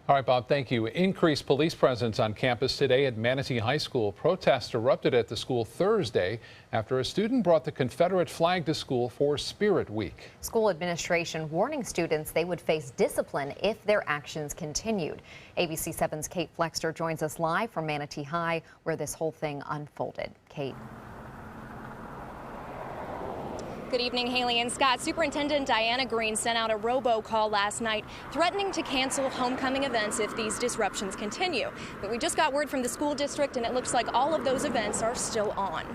All right, Bob, thank you. Increased police presence on campus today at Manatee High School. Protests erupted at the school Thursday after a student brought the Confederate flag to school for Spirit Week. School administration warning students they would face discipline if their actions continued. ABC 7's Kate Flexter joins us live from Manatee High, where this whole thing unfolded. Kate. Good evening, Haley and Scott. Superintendent Diana Green sent out a robocall last night threatening to cancel homecoming events if these disruptions continue. But we just got word from the school district, and it looks like all of those events are still on.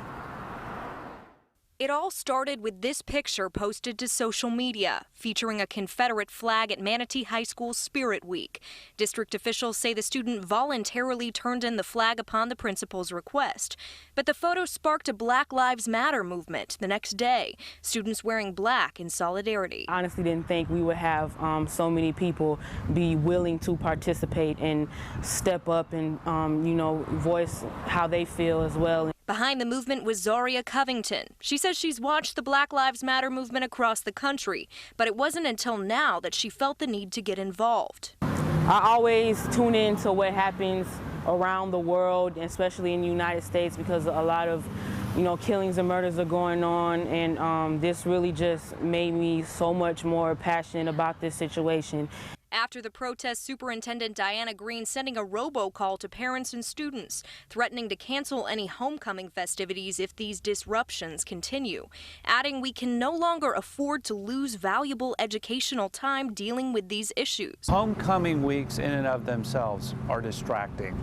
It all started with this picture posted to social media featuring a Confederate flag at Manatee High School Spirit Week. District officials say the student voluntarily turned in the flag upon the principal's request. But the photo sparked a Black Lives Matter movement the next day, students wearing black in solidarity. I honestly didn't think we would have so many people be willing to participate and step up and, voice how they feel as well. Behind the movement was Zaria Covington. She says she's watched the Black Lives Matter movement across the country, but it wasn't until now that she felt the need to get involved. I always tune in to what happens around the world, especially in the United States, because a lot of killings and murders are going on, and this really just made me so much more passionate about this situation. After the protest, Superintendent Diana Green sending a robocall to parents and students, threatening to cancel any homecoming festivities if these disruptions continue, adding we can no longer afford to lose valuable educational time dealing with these issues. Homecoming weeks in and of themselves are distracting.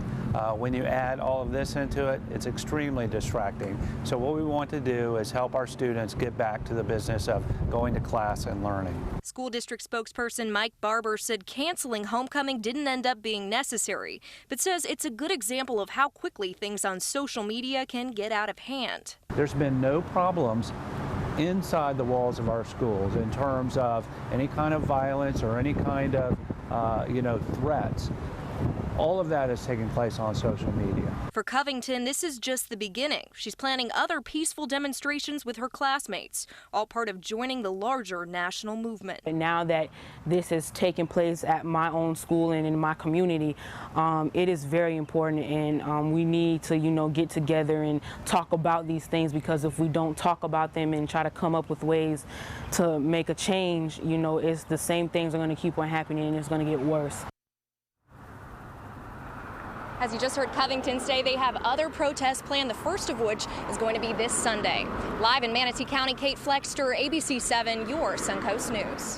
When you add all of this into it, it's extremely distracting. So what we want to do is help our students get back to the business of going to class and learning. School district spokesperson Mike Barber said canceling homecoming didn't end up being necessary, but says it's a good example of how quickly things on social media can get out of hand. There's been no problems inside the walls of our schools in terms of any kind of violence or any kind of threats. All of that is taking place on social media. For Covington, this is just the beginning. She's planning other peaceful demonstrations with her classmates, all part of joining the larger national movement. And now that this has taken place at my own school and in my community, it is very important, and we need to, get together and talk about these things, because if we don't talk about them and try to come up with ways to make a change, it's the same things are going to keep on happening, and it's going to get worse. As you just heard Covington say, they have other protests planned, the first of which is going to be this Sunday. Live in Manatee County, Kate Flexter, ABC 7, your Suncoast News.